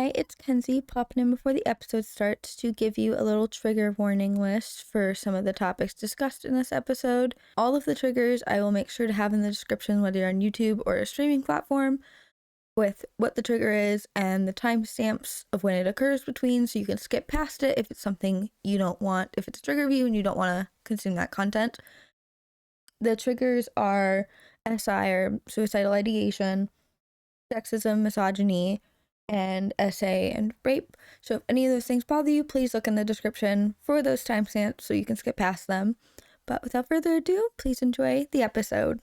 Hi, it's Kenzie popping in before the episode starts to give you a little trigger warning list for some of the topics discussed in this episode. All of the triggers I will make sure to have in the description, whether you're on YouTube or a streaming platform, with what the trigger is and the timestamps of when it occurs between, so you can skip past it if it's something you don't want, if it's a trigger view and you don't want to consume that content. The triggers are SI, or Suicidal Ideation, Sexism, Misogyny, and SA and rape. So if any of those things bother you, please look in the description for those timestamps so you can skip past them. But without further ado, please enjoy the episode.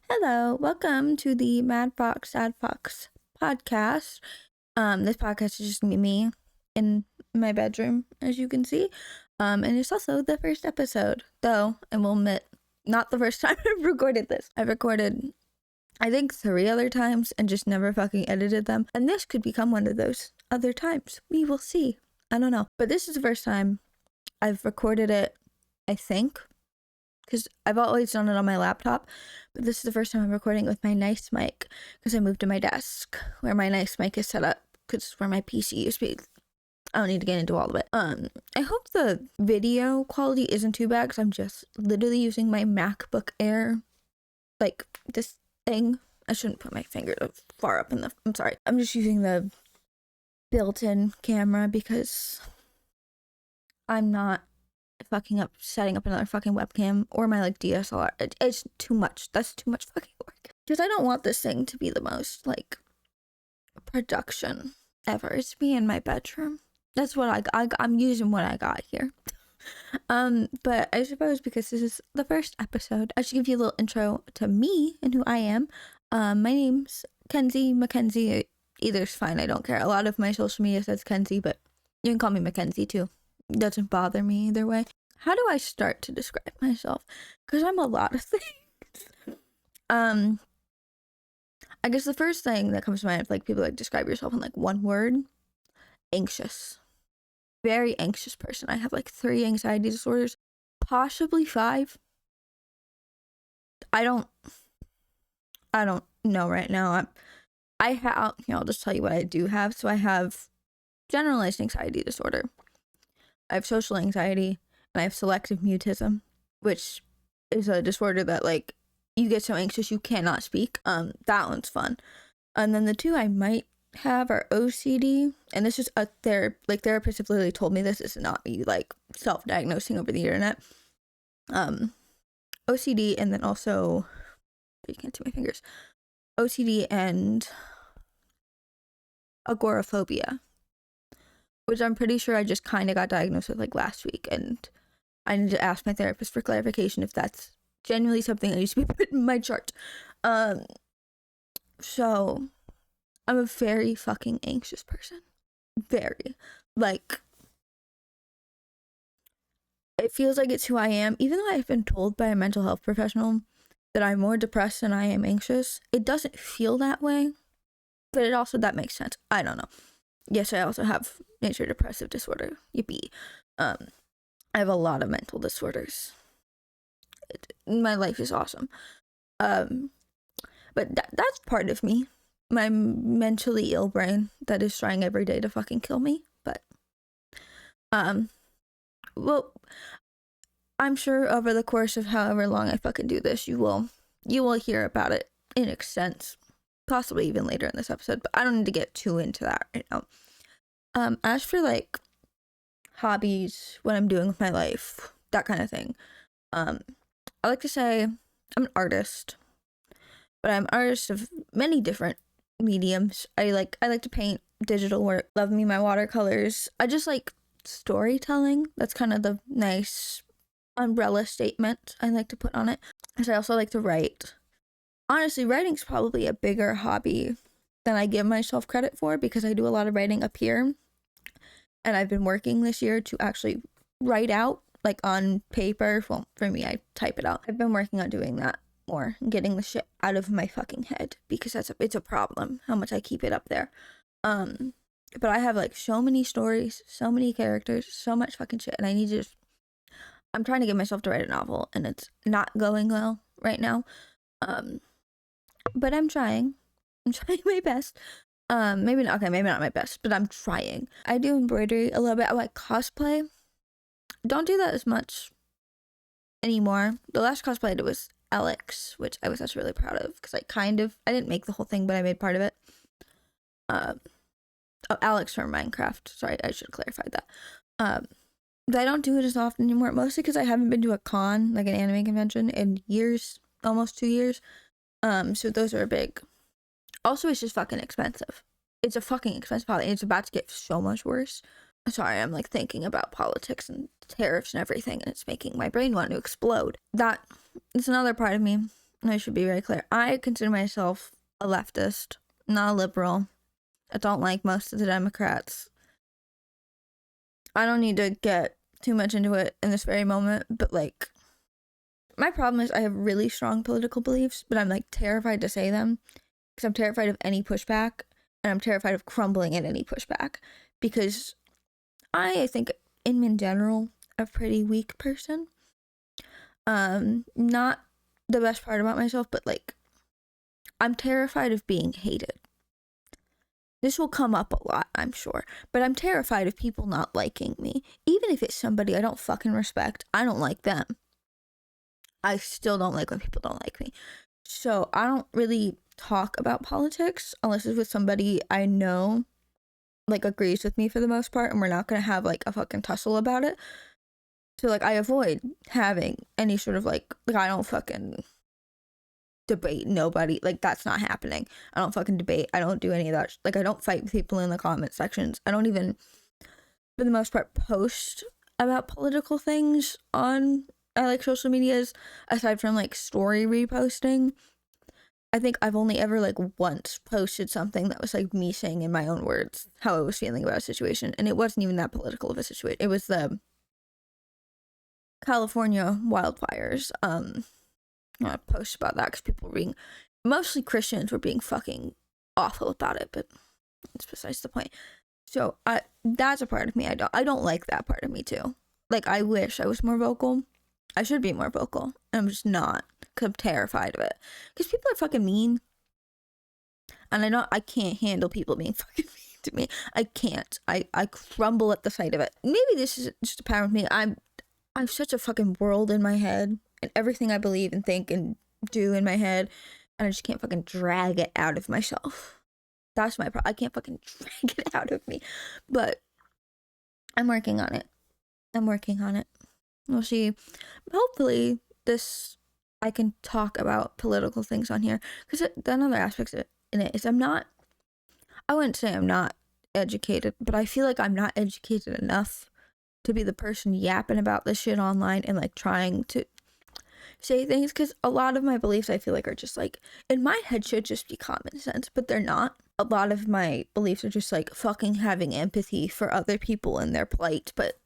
Hello, welcome to the Mad Fox Sad Fox podcast. This podcast is just gonna be me in my bedroom, as you can see. And it's also the first episode, though, and we'll admit, not the first time I've recorded this. I've recorded I think 3 other times and just never fucking edited them. And this could become one of those other times. We will see. I don't know. But this is the first time I've recorded it, I think. Because I've always done it on my laptop. But this is the first time I'm recording it with my nice mic. Because I moved to my desk where my nice mic is set up. Because it's where my PC used to be. I don't need to get into all of it. I hope the video quality isn't too bad. Because I'm just literally using my MacBook Air. Like this thing. I shouldn't put my finger far up in the... I'm sorry. I'm just using the built-in camera because I'm not fucking up setting up another fucking webcam or my like DSLR. It's too much. That's too much fucking work. Because I don't want this thing to be the most like production ever. It's me in my bedroom. That's what I'm using what I got here. But I suppose because this is the first episode, I should give you a little intro to me and who I am. My name's Kenzie, Mackenzie, either's fine, I don't care. A lot of my social media says Kenzie, but you can call me Mackenzie too. It doesn't bother me either way. How do I start to describe myself? Because I'm a lot of things. I guess the first thing that comes to mind, if like people like describe yourself in like one word, anxious. Very anxious person. I have like 3 anxiety disorders, possibly 5. I don't know right now. I have, I'll just tell you what I do have. So I have generalized anxiety disorder. I have social anxiety, and I have selective mutism, which is a disorder that like you get so anxious you cannot speak. That one's fun. And then the 2 I might have are OCD, and this is a therapists have literally told me this is not me like self-diagnosing over the internet. OCD, and then also you can't see my fingers. OCD and agoraphobia, which I'm pretty sure I just kind of got diagnosed with like last week, and I need to ask my therapist for clarification if that's genuinely something that needs to be put in my chart. So I'm a very fucking anxious person. Very. Like, it feels like it's who I am. Even though I've been told by a mental health professional that I'm more depressed than I am anxious, it doesn't feel that way. But it also, that makes sense. I don't know. Yes, I also have major depressive disorder. Yippee. I have a lot of mental disorders. My life is awesome. But that's part of me. My mentally ill brain that is trying every day to fucking kill me. But well, I'm sure over the course of however long I fucking do this, you will hear about it in extent, possibly even later in this episode, but I don't need to get too into that right now. As for like hobbies, what I'm doing with my life, that kind of thing, I like to say I'm an artist, but I'm an artist of many different mediums. I like to paint, digital work, love me my watercolors. I just like storytelling. That's kind of the nice umbrella statement I like to put on it. Because I also like to write. Honestly, writing's probably a bigger hobby than I give myself credit for, because I do a lot of writing up here, and I've been working this year to actually write out like on paper. Well, for me, I type it out. I've been working on doing that more and getting the shit out of my fucking head, because it's a problem how much I keep it up there. But I have like so many stories, so many characters, so much fucking shit, and I'm trying to get myself to write a novel, and it's not going well right now. But I'm trying my best. Maybe not, okay, maybe not my best, but I'm trying. I do embroidery a little bit. I like cosplay. Don't do that as much anymore. The last cosplay I did was Alex, which I was actually really proud of, because I didn't make the whole thing, but I made part of it. Alex from Minecraft. Sorry, I should have clarified that. But I don't do it as often anymore, mostly because I haven't been to a con, like an anime convention, in years, almost 2 years. So those are big. Also, it's just fucking expensive. It's a fucking expensive holiday, and it's about to get so much worse. Sorry, I'm like thinking about politics and tariffs and everything, and it's making my brain want to explode. That is another part of me, and I should be very clear. I consider myself a leftist, not a liberal. I don't like most of the Democrats. I don't need to get too much into it in this very moment, but like, my problem is I have really strong political beliefs, but I'm like terrified to say them because I'm terrified of any pushback, and I'm terrified of crumbling at any pushback, because I think in general a pretty weak person. Not the best part about myself, but like, I'm terrified of being hated. This will come up a lot, I'm sure, but I'm terrified of people not liking me. Even if it's somebody I don't fucking respect, I don't like them. I still don't like when people don't like me. So I don't really talk about politics unless it's with somebody I know like agrees with me for the most part, and we're not gonna have like a fucking tussle about it. So like, I avoid having any sort of like I don't fucking debate nobody. Like, that's not happening. I don't fucking debate. I don't do any of that. Like, I don't fight with people in the comment sections. I don't even, for the most part, post about political things on like social medias, aside from like story reposting. I think I've only ever like once posted something that was like me saying in my own words how I was feeling about a situation, and it wasn't even that political of a situation. It was the California wildfires. I post about that because people were being, mostly Christians, were being fucking awful about it, but it's besides the point. So that's a part of me I don't like that part of me too. Like, I wish I was more vocal. I should be more vocal. I'm just not, because I'm terrified of it. Because people are fucking mean, and I can't handle people being fucking mean to me. I can't. I crumble at the sight of it. Maybe this is just a power of me. I'm such a fucking world in my head, and everything I believe and think and do in my head, and I just can't fucking drag it out of myself. That's my problem. I can't fucking drag it out of me. But I'm working on it. We'll see. Hopefully I can talk about political things on here, because another aspect in it is I wouldn't say I'm not educated, but I feel like I'm not educated enough to be the person yapping about this shit online and like trying to say things, because a lot of my beliefs I feel like are just like, in my head, should just be common sense, but they're not. A lot of my beliefs are just like fucking having empathy for other people and their plight, but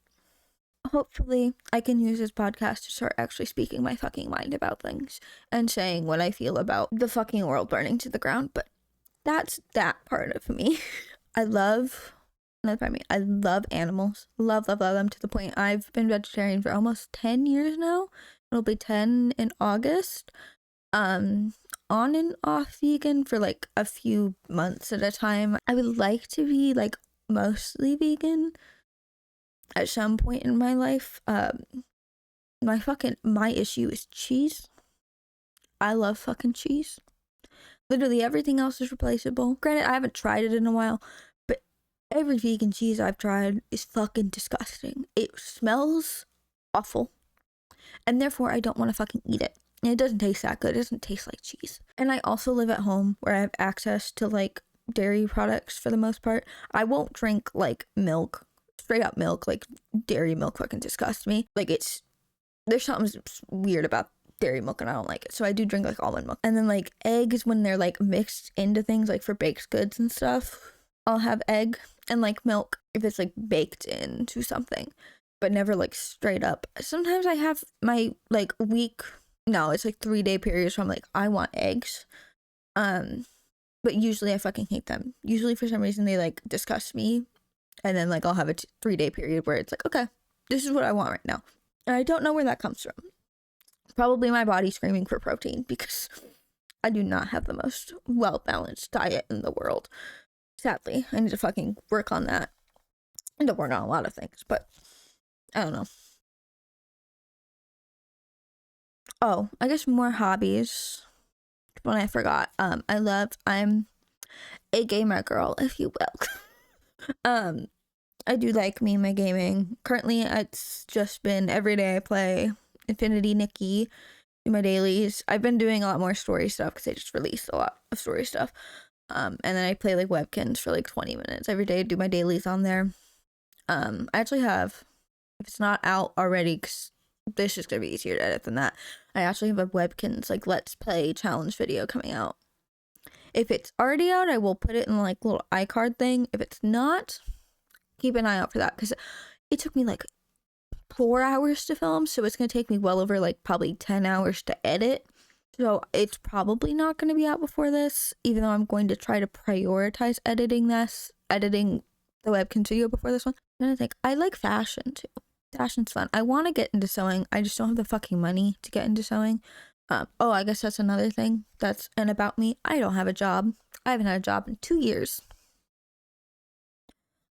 hopefully I can use this podcast to start actually speaking my fucking mind about things and saying what I feel about the fucking world burning to the ground. But that's that part of me. I love animals. Love them to the point I've been vegetarian for almost 10 years now. It'll be 10 in August. On and off vegan for like a few months at a time. I would like to be like mostly vegan at some point in my life. My issue is cheese. I love fucking cheese. Literally everything else is replaceable. Granted, I haven't tried it in a while, but every vegan cheese I've tried is fucking disgusting. It smells awful, and therefore I don't want to fucking eat it. And it doesn't taste that good. It doesn't taste like cheese. And I also live at home where I have access to like dairy products for the most part. I won't drink like milk, straight up milk. Like, dairy milk fucking disgusts me. Like, there's something weird about dairy milk and I don't like it. So I do drink like almond milk. And then like eggs, when they're like mixed into things like for baked goods and stuff, I'll have egg, and like milk if it's like baked into something, but never like straight up. Sometimes I have my like it's like 3-day periods where I'm like, I want eggs. But usually I fucking hate them. Usually for some reason they like disgust me. And then like I'll have a 3-day period where it's like, okay, this is what I want right now. And I don't know where that comes from. Probably my body screaming for protein, because I do not have the most well-balanced diet in the world. Sadly, I need to fucking work on that. I need to work on a lot of things, but I don't know. Oh, I guess more hobbies. When I forgot, I'm a gamer girl, if you will. I do like me and my gaming. Currently, it's just been every day I play Infinity Nikki, do my dailies. I've been doing a lot more story stuff because I just released a lot of story stuff. And then I play like Webkins for like 20 minutes every day. Do my dailies on there. I actually have, if it's not out already, because this is gonna be easier to edit than that, I actually have a Webkins like Let's Play challenge video coming out. If it's already out, I will put it in like little iCard thing. If it's not, keep an eye out for that, because it took me like 4 hours to film, so it's gonna take me well over like probably 10 hours to edit. So it's probably not going to be out before this, even though I'm going to try to prioritize editing the Webkins video before this one. And I think I like fashion too. Fashion's fun. I want to get into sewing. I just don't have the fucking money to get into sewing. I guess that's another thing that's about me. I don't have a job. I haven't had a job in 2 years.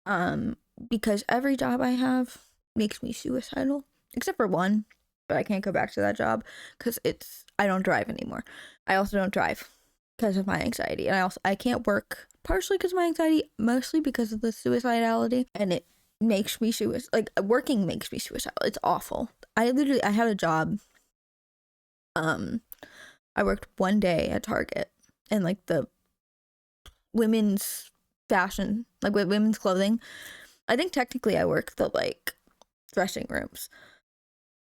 Because every job I have makes me suicidal, except for one, but I can't go back to that job because I don't drive anymore. I also don't drive because of my anxiety, and I can't work partially because of my anxiety, mostly because of the suicidality, and it makes me working makes me suicidal. It's awful. I had a job. I worked one day at Target and like the women's fashion, like with women's clothing. I think technically I worked the like dressing rooms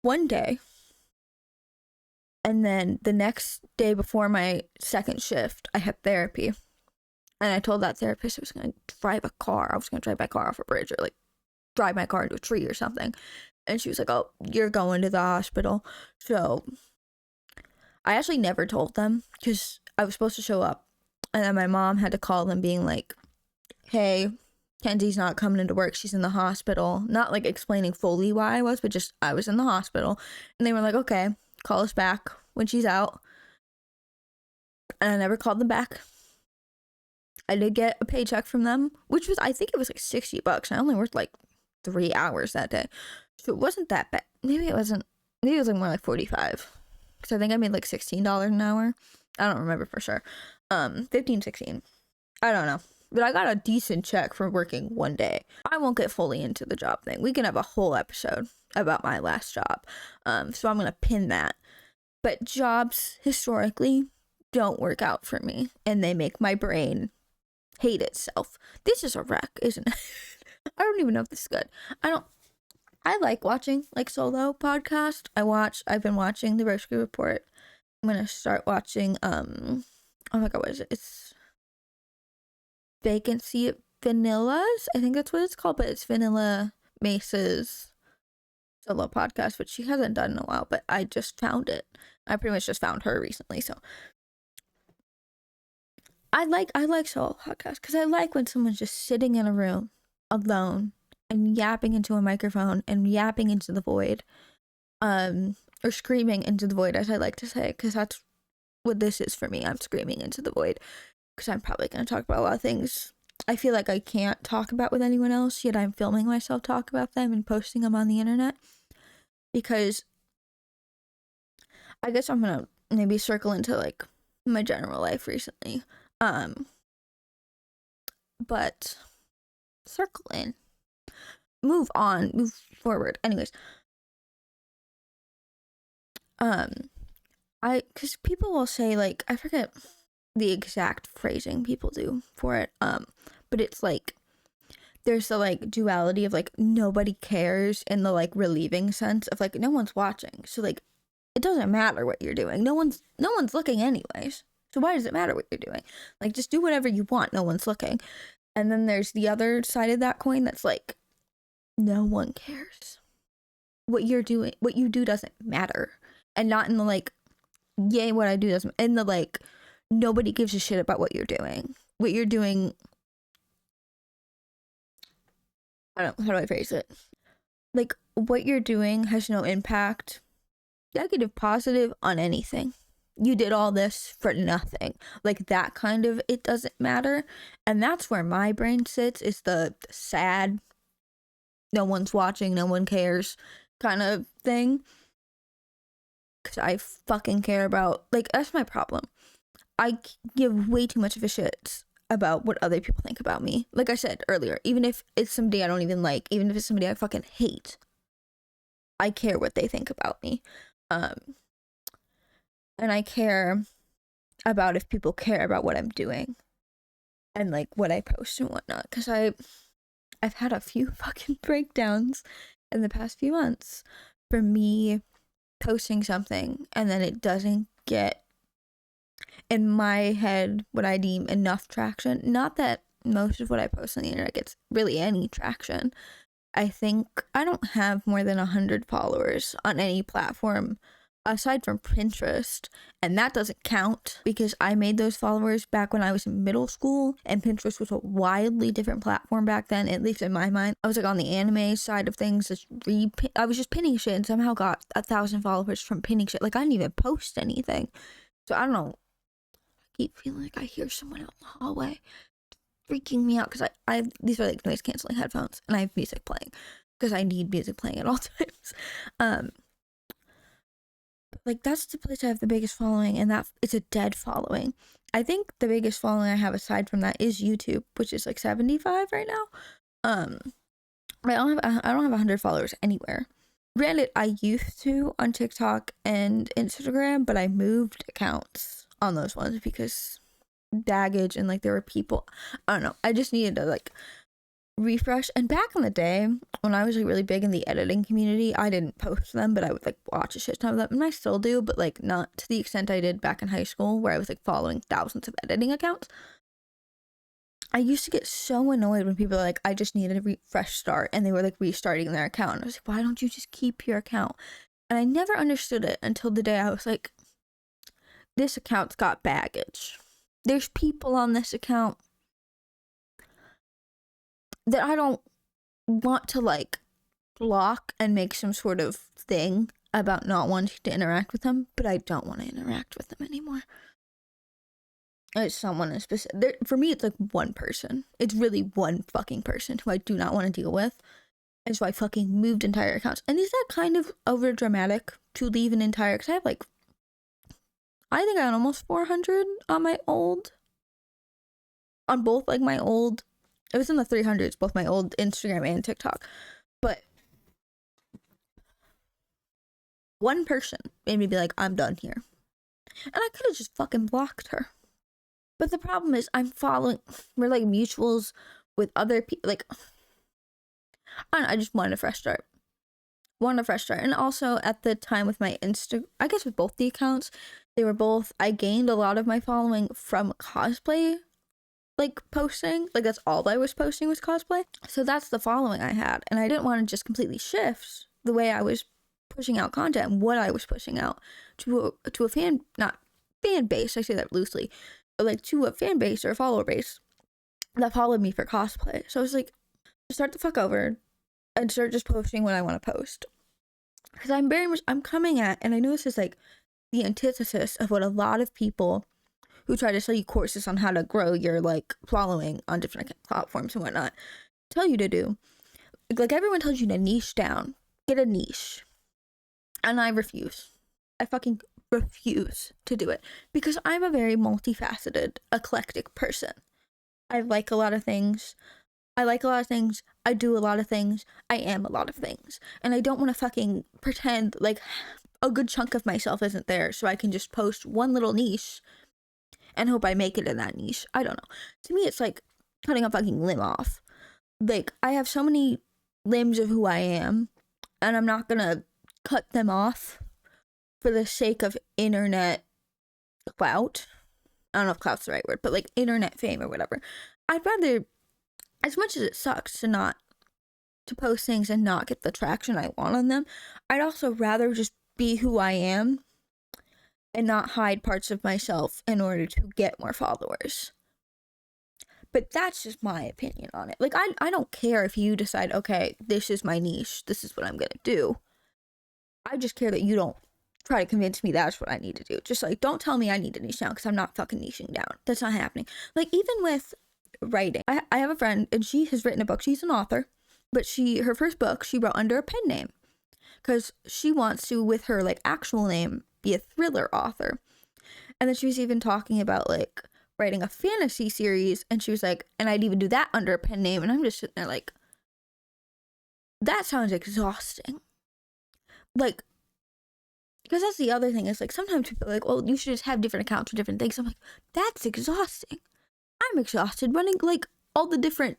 one day, and then the next day before my second shift I had therapy, and I told that therapist I was going to drive a car. I was going to drive my car off a bridge or like drive my car into a tree or something, and she was like, oh, you're going to the hospital. So I actually never told them because I was supposed to show up, and then my mom had to call them being like, hey, Kenzie's not coming into work, she's in the hospital. Not like explaining fully why I was, but just I was in the hospital. And they were like, okay, call us back when she's out. And I never called them back. I did get a paycheck from them, which was, I think it was like $60. I only worked like 3 hours that day, so it wasn't that bad. Maybe it was like more like 45, because I think I made like $16 an hour. I don't remember for sure. 15, 16, I don't know. But I got a decent check for working one day. I won't get fully into the job thing. We can have a whole episode about my last job. So I'm going to pin that. But jobs, historically, don't work out for me. And they make my brain hate itself. This is a wreck, isn't it? I don't even know if this is good. I like watching, like, solo podcast. I've been watching The Rescue Report. I'm going to start watching, oh my god, what is it? It's Vacancy at Vanilla's, I think that's what it's called, but it's Vanilla Mace's solo podcast, which she hasn't done in a while, but I just found it. I pretty much just found her recently, so I like solo podcasts because I like when someone's just sitting in a room alone and yapping into a microphone and yapping into the void, or screaming into the void, as I like to say, because that's what this is for me. I'm screaming into the void. Because I'm probably going to talk about a lot of things I feel like I can't talk about with anyone else, yet I'm filming myself talk about them and posting them on the internet. Because I guess I'm going to maybe circle into like my general life recently. But circle in. Move forward. Anyways. Because people will say, like, I forget the exact phrasing people do for it, but it's like there's the like duality of like nobody cares in the like relieving sense of like no one's watching, so like it doesn't matter what you're doing, no one's looking anyways, so why does it matter what you're doing? Like, just do whatever you want, no one's looking. And then there's the other side of that coin that's like no one cares what you're doing, what you do doesn't matter, and not in the like yay what I do doesn't, in the like nobody gives a shit about what you're doing. What you're doing, I don't know, how do I phrase it? Like, what you're doing has no impact, negative, positive, on anything. you did all this for nothing. Like that kind of, it doesn't matter. And that's where my brain sits, is the sad, no one's watching, no one cares kind of thing. Because I fucking care about, like, that's my problem. I give way too much of a shit about what other people think about me. Like I said earlier, even if it's somebody I don't even like, even if it's somebody I fucking hate, I care what they think about me. And I care about if people care about what I'm doing and like what I post and whatnot. Because I've had a few fucking breakdowns in the past few months for me posting something and then it doesn't get, in my head, what I deem enough traction. Not that most of what I post on the internet gets really any traction. I think I don't have more than 100 followers on any platform aside from Pinterest, and that doesn't count because I made those followers back when I was in middle school, and Pinterest was a wildly different platform back then, at least in my mind. I was like on the anime side of things, I was just pinning shit and somehow got 1,000 followers from pinning shit. Like I didn't even post anything. So I don't know, I keep feeling like I hear someone out in the hallway, freaking me out, because I these are like noise canceling headphones and I have music playing because I need music playing at all times. Like that's the place I have the biggest following, and that it's a dead following. I think the biggest following I have aside from that is YouTube, which is like 75 right now. I don't have 100 followers anywhere. Granted, I used to on TikTok and Instagram, but I moved accounts on those ones because baggage, and like there were people, I don't know, I just needed to like refresh. And back in the day when I was like really big in the editing community, I didn't post them, but I would like watch a shit ton of them, and I still do, but like not to the extent I did back in high school where I was like following thousands of editing accounts. I used to get so annoyed when people were like, I just needed a fresh start, and they were like restarting their account. I was like, why don't you just keep your account? And I never understood it until the day I was like, this account's got baggage. There's people on this account that I don't want to like block and make some sort of thing about not wanting to interact with them, but I don't want to interact with them anymore. It's someone in specific. For me, it's like one person. It's really one fucking person who I do not want to deal with. And so I fucking moved entire accounts. And is that kind of over dramatic to leave an entire, because I have like, I think I had almost 400 on my old, on both like my old, it was in the 300s, both my old Instagram and TikTok. But one person made me be like, I'm done here. And I could have just fucking blocked her. But the problem is we're like mutuals with other people. Like, I don't know, I just wanted a fresh start. And also at the time with my I guess with both the accounts, I gained a lot of my following from cosplay, like posting. Like that's all I was posting was cosplay. So that's the following I had. And I didn't want to just completely shift the way I was pushing out content and what I was pushing out to a not fan base, I say that loosely, but like to a fan base or a follower base that followed me for cosplay. So I was like, start the fuck over and start just posting what I want to post. Because I'm coming at, and I know this is like the antithesis of what a lot of people who try to sell you courses on how to grow your like following on different platforms and whatnot tell you to do. Like everyone tells you to niche down, get a niche. And I refuse. I fucking refuse to do it because I'm a very multifaceted, eclectic person. I like a lot of things. I do a lot of things. I am a lot of things. And I don't want to fucking pretend like a good chunk of myself isn't there so I can just post one little niche and hope I make it in that niche. I don't know. To me, it's like cutting a fucking limb off. Like, I have so many limbs of who I am, and I'm not gonna cut them off for the sake of internet clout. I don't know if clout's the right word, but like internet fame or whatever. I'd rather, as much as it sucks to post things and not get the traction I want on them, I'd also rather just be who I am and not hide parts of myself in order to get more followers. But that's just my opinion on it. Like, I don't care if you decide, okay, this is my niche, this is what I'm gonna do. I just care that you don't try to convince me that's what I need to do. Just like, don't tell me I need to niche down, because I'm not fucking niching down. That's not happening. Like, even with writing, I have a friend and she has written a book. She's an author, but her first book she wrote under a pen name because she wants to, with her like actual name, be a thriller author. And then she was even talking about like writing a fantasy series, and she was like, and I'd even do that under a pen name. And I'm just sitting there like, that sounds exhausting. Like, because that's the other thing, is like, sometimes people are like, well, you should just have different accounts for different things. I'm like, that's exhausting. I'm exhausted running like all the different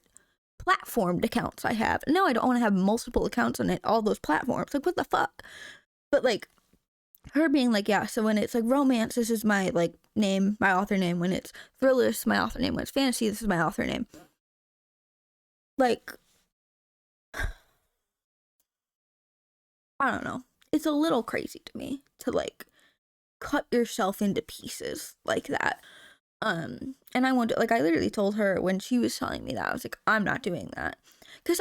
platformed accounts I have. No, I don't want to have multiple accounts on all those platforms. Like, what the fuck? But like, her being like, yeah, so when it's like romance, this is my like name, my author name. When it's thriller, this is my author name. When it's fantasy, this is my author name. Like, I don't know. It's a little crazy to me to like cut yourself into pieces like that. And I wanted, like, I literally told her when she was telling me that, I was like, I'm not doing that. Because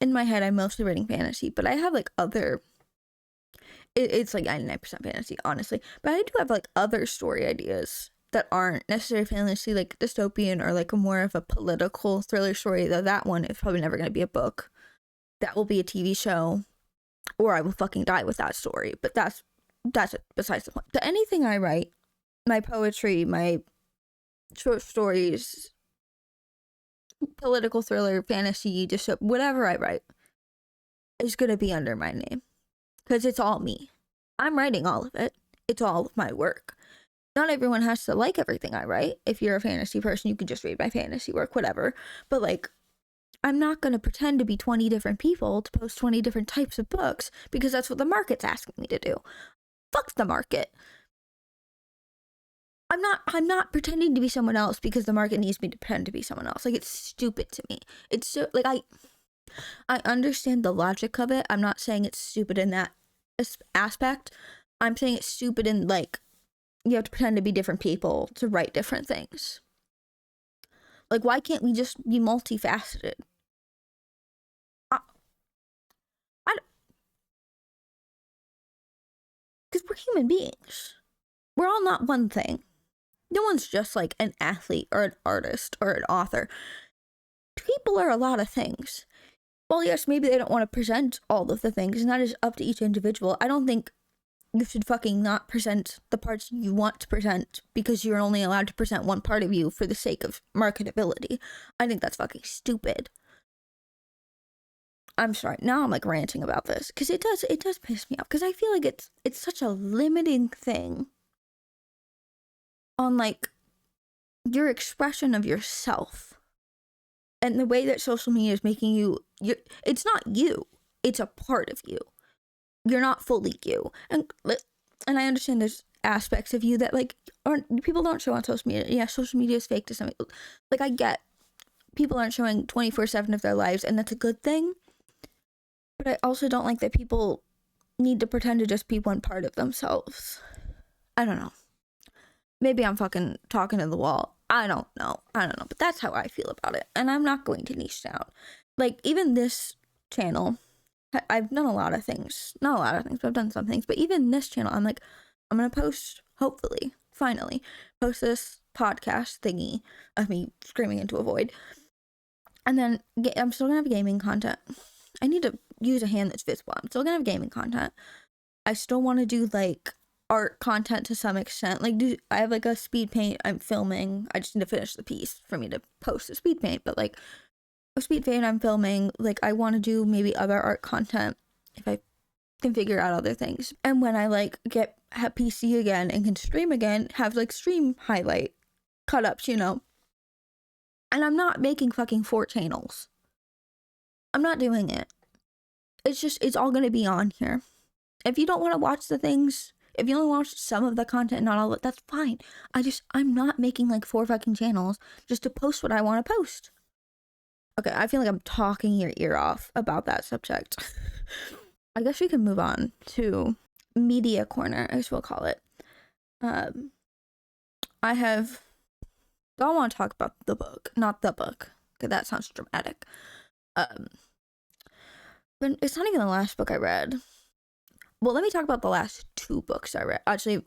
in my head, I'm mostly writing fantasy, but I have like other, it's like 99% fantasy, honestly. But I do have like other story ideas that aren't necessarily fantasy, like dystopian or like more of a political thriller story, though that one is probably never going to be a book. That will be a TV show, or I will fucking die with that story. But that's besides the point. But anything I write, my poetry, my short stories, political thriller, fantasy, just whatever I write is going to be under my name, because it's all me. I'm writing all of it. It's all of my work. Not everyone has to like everything I write. If you're a fantasy person, you can just read my fantasy work, whatever. But like, I'm not going to pretend to be 20 different people to post 20 different types of books, because that's what the market's asking me to do. Fuck the market. I'm not pretending to be someone else because the market needs me to pretend to be someone else. Like, it's stupid to me. It's so, like, I understand the logic of it. I'm not saying it's stupid in that aspect. I'm saying it's stupid in, like, you have to pretend to be different people to write different things. Like, why can't we just be multifaceted? Because we're human beings. We're all not one thing. No one's just like an athlete or an artist or an author. People are a lot of things. Well, yes, maybe they don't want to present all of the things, and that is up to each individual. I don't think you should fucking not present the parts you want to present because you're only allowed to present one part of you for the sake of marketability. I think that's fucking stupid. I'm sorry, now I'm like ranting about this, because it does piss me off, because I feel like it's such a limiting thing on like your expression of yourself, and the way that social media is making it's not you, it's a part of you. You're not fully you. And I understand there's aspects of you that like people don't show on social media. Yeah, social media is fake to some, like, I get people aren't showing 24/7 of their lives, and that's a good thing. But I also don't like that people need to pretend to just be one part of themselves. I don't know. Maybe I'm fucking talking to the wall. I don't know. But that's how I feel about it. And I'm not going to niche down. Like, even this channel, I've done a lot of things. Not a lot of things, but I've done some things. But even this channel, I'm like, I'm going to post, hopefully, finally, post this podcast thingy of me screaming into a void. And then I'm still going to have gaming content. I need to use a hand that's visible. I'm still going to have gaming content. I still want to do, like, art content to some extent. Like, I have like a speed paint I'm filming. I just need to finish the piece for me to post the speed paint, but like a speed paint I'm filming. Like, I want to do maybe other art content if I can figure out other things. And when I like have PC again and can stream again, have like stream highlight cut ups, you know. And I'm not making fucking 4 channels. I'm not doing it. It's all gonna be on here. If you don't want to watch the things, if you only watch some of the content, not all of it, that's fine. I'm not making like 4 fucking channels just to post what I want to post. Okay, I feel like I'm talking your ear off about that subject. I guess we can move on to media corner, I guess we'll call it. I don't want to talk about the book, not the book, because that sounds dramatic. But it's not even the last book I read. Well, let me talk about the last 2 books I read. Actually,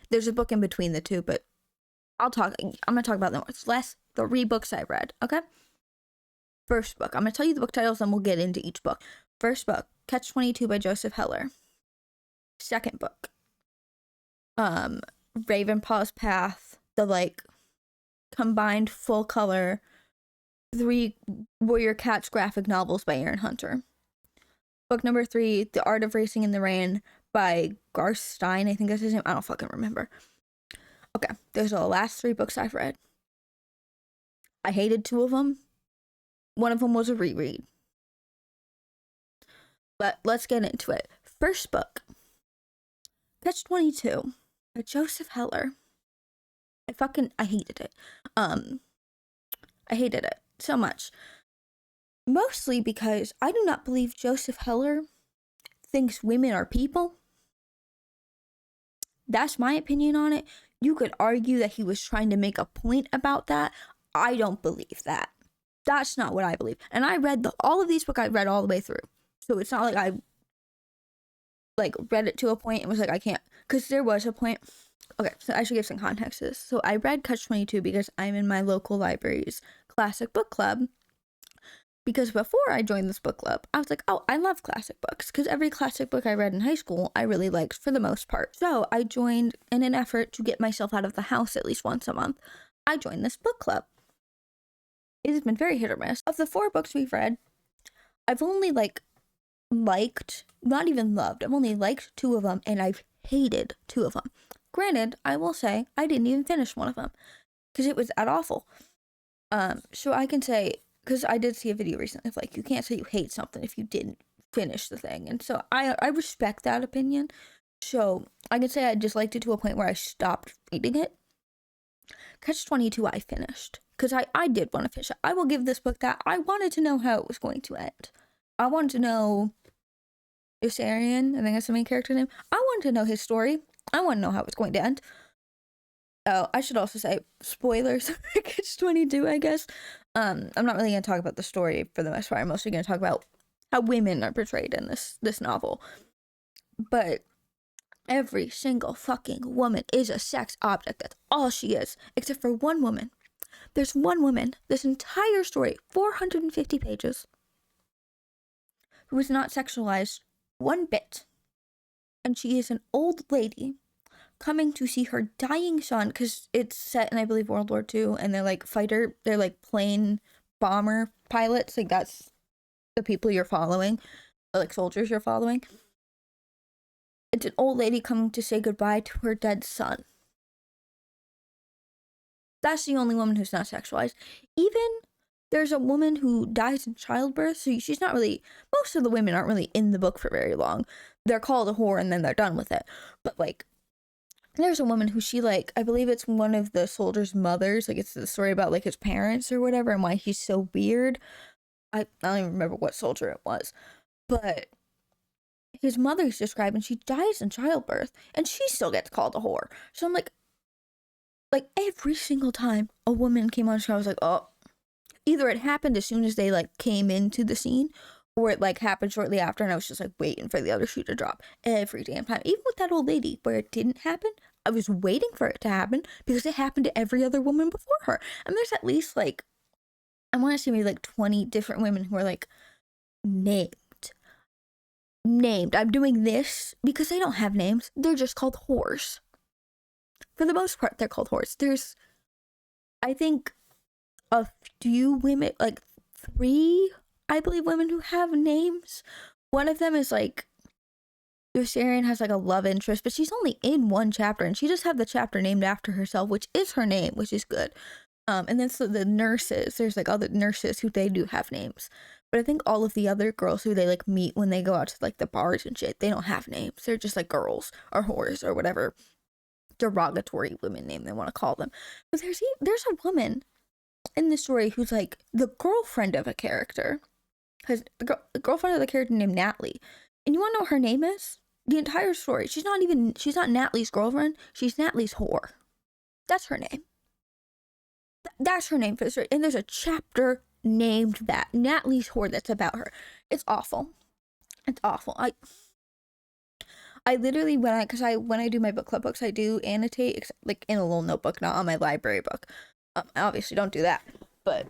there's a book in between the 2, but I'm gonna talk about the last 3 books I read, okay? First book, I'm gonna tell you the book titles and we'll get into each book. First book, Catch-22 by Joseph Heller. Second book, Ravenpaw's Path, the like combined full color 3 Warrior Cats graphic novels by Aaron Hunter. Book number 3, The Art of Racing in the Rain by Garth Stein, I think that's his name. I don't fucking remember. Okay, those are the last 3 books I've read. I hated 2 of them. One of them was a reread. But let's get into it. First book, Catch-22 by Joseph Heller. I hated it. I hated it so much. Mostly because I do not believe Joseph Heller thinks women are people. That's my opinion on it. You could argue that he was trying to make a point about that. I don't believe that. That's not what I believe. And I read all of these books, I read all the way through. So it's not like I read it to a point and was like, I can't. Because there was a point. Okay, so I should give some context to this. So I read Catch-22 because I'm in my local library's classic book club. Because before I joined this book club, I was like, oh, I love classic books. Because every classic book I read in high school, I really liked for the most part. So I joined in an effort to get myself out of the house at least once a month. I joined this book club. It has been very hit or miss. Of the 4 books we've read, I've only liked, not even loved, I've only liked 2 of them, and I've hated 2 of them. Granted, I will say, I didn't even finish one of them, because it was that awful. So I can say, because I did see a video recently of you can't say you hate something if you didn't finish the thing, and so I respect that opinion. So I can say I disliked it to a point where I stopped reading it. Catch-22 I finished, because I did want to finish it. I will give this book that. I wanted to know how it was going to end. I wanted to know Usarian, I think that's the main character's name. I wanted to know his story. I want to know how it's going to end. Oh, I should also say, spoilers for Catch-22, I guess. I'm not really going to talk about the story for the most part. I'm mostly going to talk about how women are portrayed in this novel. But every single fucking woman is a sex object. That's all she is. Except for one woman. There's one woman, this entire story, 450 pages, who is not sexualized one bit. And she is an old lady coming to see her dying son, because it's set in, I believe, World War II, and they're plane bomber pilots. That's the people you're following, soldiers you're following. It's an old lady coming to say goodbye to her dead son. That's the only woman who's not sexualized. Even there's a woman who dies in childbirth, so she's not really, most of the women aren't really in the book for very long. They're called a whore and then they're done with it. But there's a woman who I believe it's one of the soldiers' mothers. It's the story about his parents or whatever and why he's so weird. I don't even remember what soldier it was. But his mother's described and she dies in childbirth and she still gets called a whore. So I'm every single time a woman came on the show, I was like, oh, either it happened as soon as they came into the scene, or it happened shortly after, and I was just waiting for the other shoe to drop every damn time. Even with that old lady, where it didn't happen, I was waiting for it to happen because it happened to every other woman before her. And there's at least I want to say maybe 20 different women who are named. I'm doing this because they don't have names. They're just called whores. For the most part, they're called whores. There's, I think, a few women, 3, I believe, women who have names. One of them is Usarian has a love interest, but she's only in one chapter, and she just had the chapter named after herself, which is her name, which is good. And then so the nurses, there's other nurses who they do have names. But I think all of the other girls who they meet when they go out to the bars and shit, they don't have names. They're just girls or whores or whatever derogatory women name they want to call them. But there's a woman in the story who's the girlfriend of a character, because the girlfriend of the character named Natalie, and you want to know what her name is? The entire story, she's not Natalie's girlfriend, she's Natalie's whore. That's her name. That's her name for the story, and there's a chapter named that, Natalie's whore, that's about her. It's awful. I literally, when I do my book club books, I do annotate, like, in a little notebook, not on my library book. I obviously don't do that, but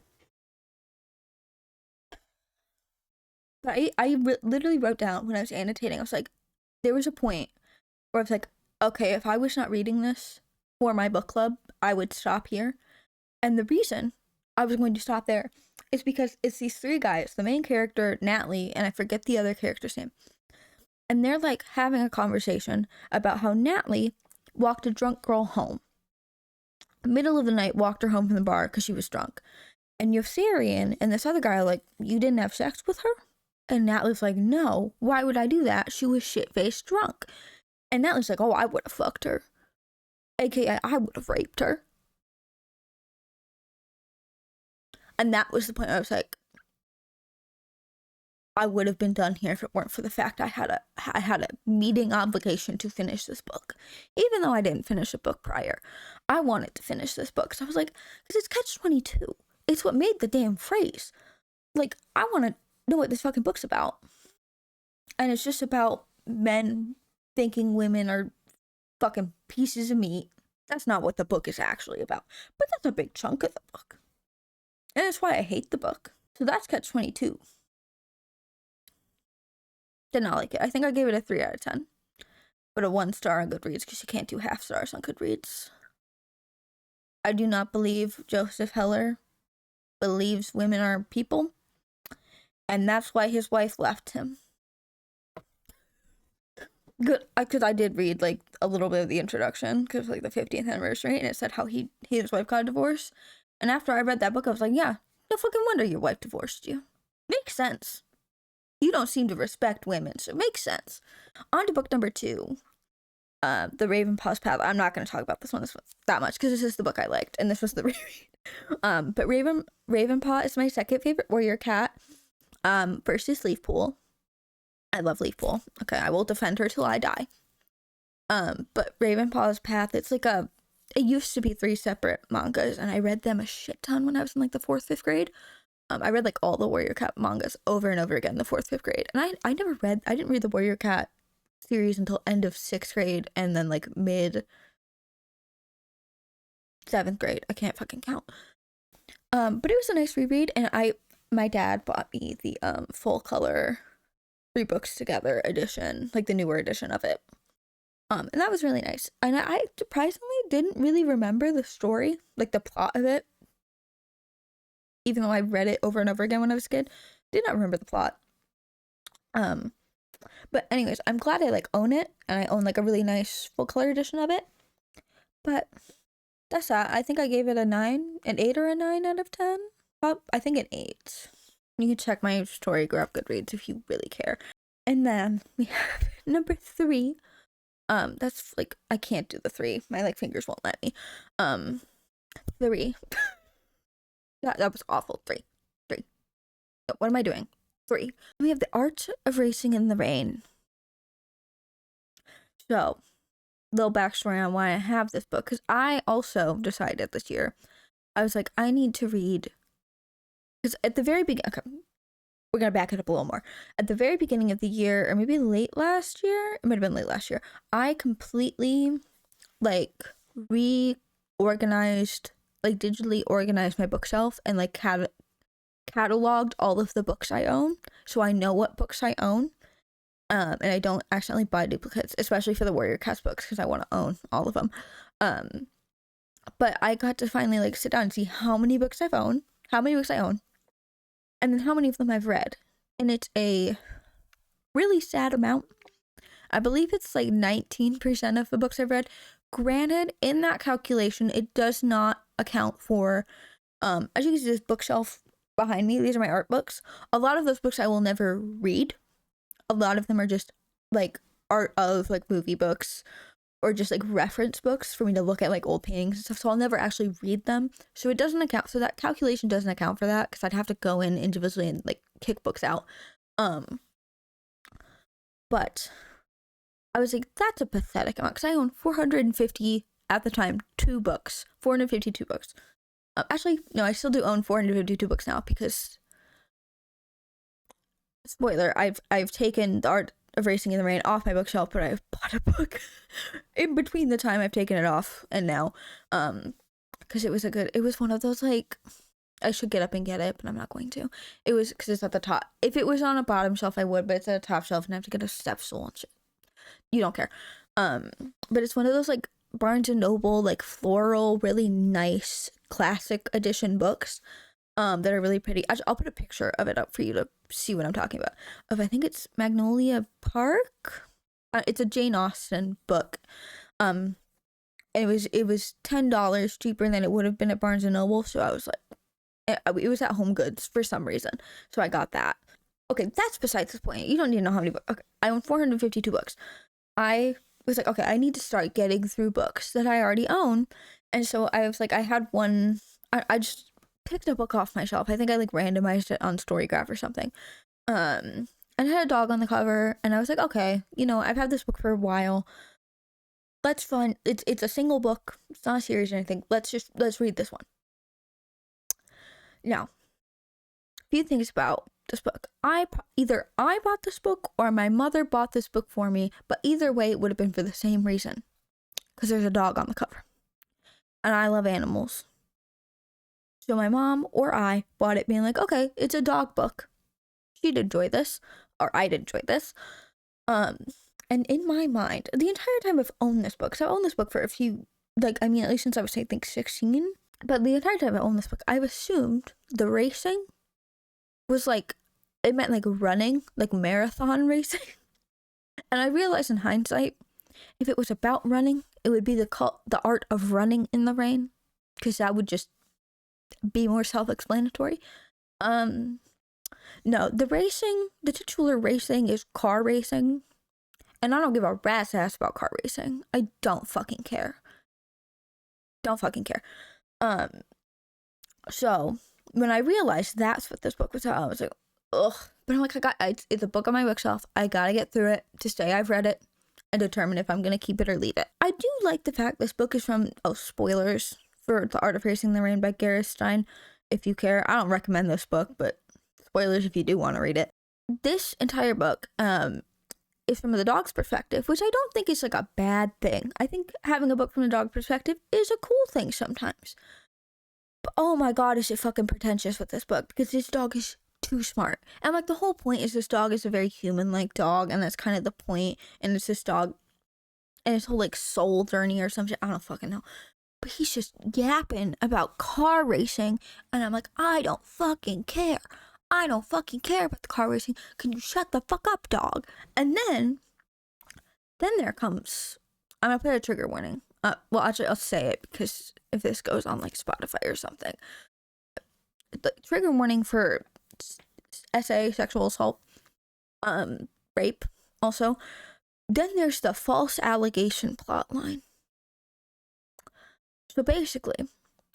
literally wrote down when I was annotating, I was like, there was a point where I was like, okay, if I was not reading this for my book club, I would stop here. And the reason I was going to stop there is because it's these three guys, the main character, Natalie, and I forget the other character's name. And they're like having a conversation about how Natalie walked a drunk girl home. Middle of the night, walked her home from the bar because she was drunk. And Yossarian and this other guy are like, you didn't have sex with her? And Natalie's like, no, why would I do that? She was shit-faced drunk. And Natalie's like, oh, I would have fucked her. AKA, I would have raped her. And that was the point where I was like, I would have been done here if it weren't for the fact I had a meeting obligation to finish this book. Even though I didn't finish a book prior, I wanted to finish this book. So I was like, because it's catch-22. It's what made the damn phrase. Like, I want to know what this fucking book's about. And it's just about men thinking women are fucking pieces of meat. That's not what the book is actually about. But that's a big chunk of the book. And that's why I hate the book. So that's catch-22. Did not like it. I think I gave it a 3 out of 10. But a 1 star on Goodreads because you can't do half stars on Goodreads. I do not believe Joseph Heller believes women are people. And that's why his wife left him. Good, because I did read like a little bit of the introduction because like the 50th anniversary, and it said how he and his wife got a divorce. And after I read that book, I was like, yeah, no fucking wonder your wife divorced you. Makes sense. You don't seem to respect women, so it makes sense. On to book number 2, the Ravenpaw's Path. I'm not going to talk about this one that much because this is the book I liked, and this was the reread. But Ravenpaw is my second favorite warrior cat. First is Leafpool. I love Leafpool. Okay, I will defend her till I die. But Ravenpaw's Path, it's like it used to be 3 separate mangas, and I read them a shit ton when I was in like the 4th, 5th grade. I read like all the Warrior Cat mangas over and over again in the 4th, 5th grade. And I didn't read the Warrior Cat series until end of 6th grade and then like mid 7th grade. I can't fucking count. But it was a nice reread, and my dad bought me the full color 3 books together edition, like the newer edition of it. And that was really nice. And I surprisingly didn't really remember the story, like the plot of it. Even though I read it over and over again when I was a kid, did not remember the plot. But anyways, I'm glad I like own it, and I own like a really nice full color edition of it. But that's that. I think I gave it an 8 or a 9 out of 10. I think an 8. You can check my story grab Goodreads if you really care. And then we have number 3. That's like, I can't do the 3. My like fingers won't let me. 3. That was awful. 3. What am I doing? 3. We have The Art of Racing in the Rain. So, little backstory on why I have this book, because I also decided this year, I was like, I need to read, because at the very beginning, okay, we're going to back it up a little more. At the very beginning of the year, or maybe late last year, it might have been late last year, I completely, like, reorganized, like, digitally organized my bookshelf and, like, cataloged all of the books I own, so I know what books I own, and I don't accidentally buy duplicates, especially for the Warrior Cats books, because I want to own all of them. But I got to finally, like, sit down and see how many books I own, and then how many of them I've read, and it's a really sad amount. I believe it's like 19% of the books I've read. Granted, in that calculation, it does not account for, as you can see, this bookshelf behind me, these are my art books. A lot of those books I will never read. A lot of them are just like art of like movie books or just like reference books for me to look at like old paintings and stuff, so I'll never actually read them. So it doesn't account, so that calculation doesn't account for that, because I'd have to go in individually and like kick books out. But I was like, that's a pathetic amount, because I own 450 at the time, 2 books, 452 books. Actually, no, I still do own 452 books now, because, spoiler, I've taken the art of Racing in the Rain off my bookshelf, but I bought a book in between the time I've taken it off and now. Because it was one of those, like, I should get up and get it, but I'm not going to. It was, because it's at the top. If it was on a bottom shelf, I would, but it's at a top shelf and I have to get a step stool and shit. You don't care. But it's one of those, like, Barnes & Noble, like, floral, really nice, classic edition books. That are really pretty. I'll put a picture of it up for you to see what I'm talking about. I think it's Magnolia Park. It's a Jane Austen book. It was $10 cheaper than it would have been at Barnes & Noble. So I was like, it was at Home Goods for some reason. So I got that. Okay, that's besides the point. You don't need to know how many books. Okay, I own 452 books. I was like, okay, I need to start getting through books that I already own. And so I was like, I had one. I just picked a book off my shelf. I think I like randomized it on Storygraph or something. And it had a dog on the cover, and I was like, okay, I've had this book for a while. Let's find it's a single book. It's not a series or anything. Let's read this one. Now, a few things about this book. Either I bought this book or my mother bought this book for me, but either way it would have been for the same reason. Because there's a dog on the cover. And I love animals. So my mom or I bought it being like, okay, it's a dog book. She'd enjoy this, or I'd enjoy this. And in my mind, the entire time I've owned this book, so I've owned this book for a few, at least since I was, I think, 16. But the entire time I owned this book, I've assumed the racing was like, it meant like running, like marathon racing. And I realized in hindsight, if it was about running, it would be the art of running in the rain, because that would just be more self-explanatory. No, the titular racing is car racing, and I don't give a rat's ass about car racing. I don't fucking care. So when I realized that's what this book was about, I was like, ugh. But I'm like, it's a book on my bookshelf. I gotta get through it to say I've read it and determine if I'm gonna keep it or leave it. I do like the fact this book is from, spoilers for The Art of Racing in the Rain by Gareth Stein, if you care. I don't recommend this book, but spoilers if you do want to read it. This entire book is from the dog's perspective, which I don't think is like a bad thing. I think having a book from the dog perspective is a cool thing sometimes. But oh my god, is it fucking pretentious with this book, because this dog is too smart. And like the whole point is this dog is a very human-like dog, and that's kind of the point. And it's this dog and his whole like soul journey or some shit. I don't fucking know. But he's just yapping about car racing, and I'm like, I don't fucking care. I don't fucking care about the car racing. Can you shut the fuck up, dog? And then there comes, I'm gonna put a trigger warning. Well, actually, I'll say it, because if this goes on like Spotify or something, the trigger warning for SA, sexual assault, rape, also. Then there's the false allegation plotline. So basically,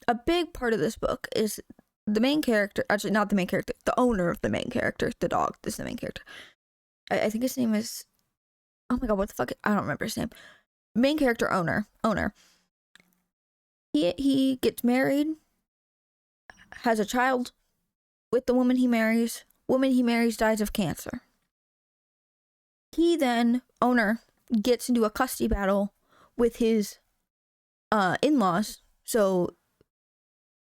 a big part of this book is the main character, actually not the main character, the owner of the main character, the dog is the main character. I think his name is, oh my god, what the fuck, I don't remember his name. Main character owner. He gets married, has a child with the woman he marries. Woman he marries dies of cancer. He then, owner, gets into a custody battle with his in-laws, so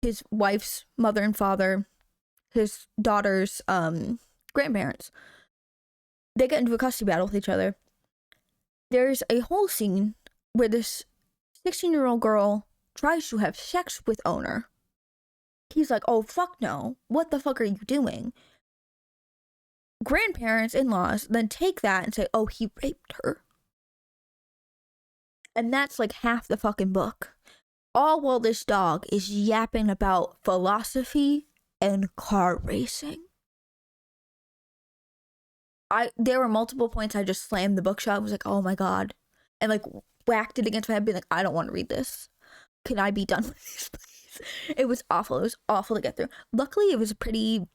his wife's mother and father, his daughter's grandparents. They get into a custody battle with each other. There's a whole scene where this 16-year-old girl tries to have sex with owner. He's like, oh fuck no, what the fuck are you doing? Grandparents, in-laws, then take that and say, oh, he raped her. And that's like half the fucking book. All while this dog is yapping about philosophy and car racing. There were multiple points I just slammed the bookshelf. I was like, oh my god. And like whacked it against my head, being like, I don't want to read this. Can I be done with this, please? It was awful. It was awful to get through. Luckily, it was a pretty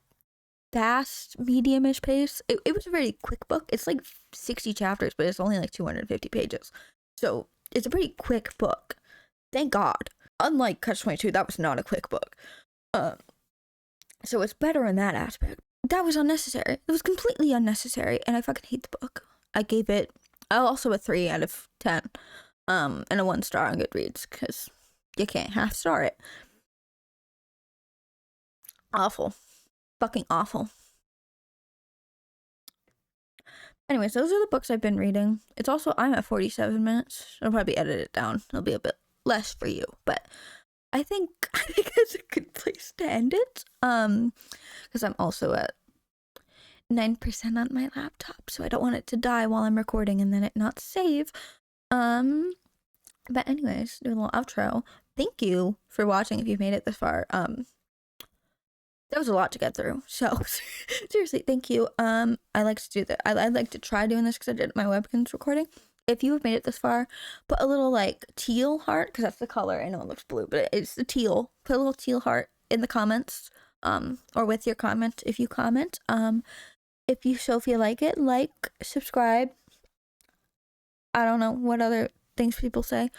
fast, medium-ish pace. It was a very quick book. It's like 60 chapters, but it's only like 250 pages. So it's a pretty quick book. Thank God. Unlike Catch-22, that was not a quick book. So it's better in that aspect. That was unnecessary. It was completely unnecessary, and I fucking hate the book. I gave it also a 3 out of 10, and a 1 star on Goodreads, because you can't half star it. Awful. Fucking awful. Anyways, those are the books I've been reading. It's also, I'm at 47 minutes. I'll probably edit it down. It'll be a bit less for you, but I think it's a good place to end it. Because I'm also at 9% on my laptop, so I don't want it to die while I'm recording and then it not save. But anyways, do a little outro. Thank you for watching if you've made it this far. That was a lot to get through, so seriously, thank you. I like to do that. I like to try doing this because I did my webcam's recording. If you have made it this far, put a little like teal heart, because that's the color. I know it looks blue, but it's the teal. Put a little teal heart in the comments, or with your comment if you comment. If you so feel like it, like, subscribe. I don't know what other things people say.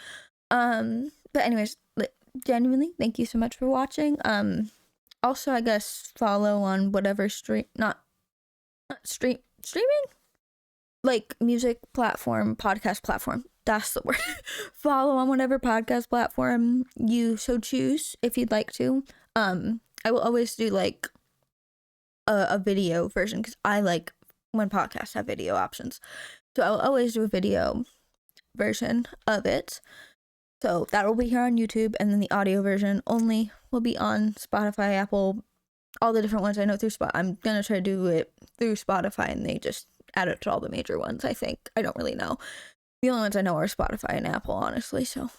But anyways, genuinely, thank you so much for watching. Also, I guess follow on whatever streaming, like music platform, podcast platform. That's the word. Follow on whatever podcast platform you so choose if you'd like to. I will always do like a video version because I like when podcasts have video options. So I will always do a video version of it. So that will be here on YouTube, and then the audio version only will be on Spotify, Apple, all the different ones I know through I'm gonna try to do it through Spotify, and they just add it to all the major ones, I think. I don't really know. The only ones I know are Spotify and Apple, honestly, so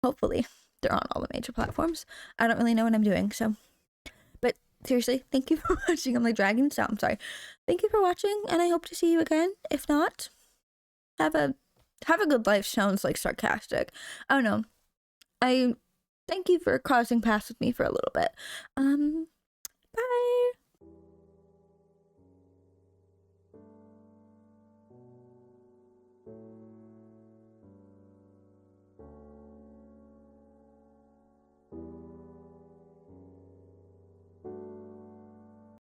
hopefully they're on all the major platforms. I don't really know what I'm doing, so. But seriously, thank you for watching. I'm like dragging this out, I'm sorry. Thank you for watching, and I hope to see you again. If not, have a good life sounds like sarcastic. I don't know. I thank you for crossing paths with me for a little bit.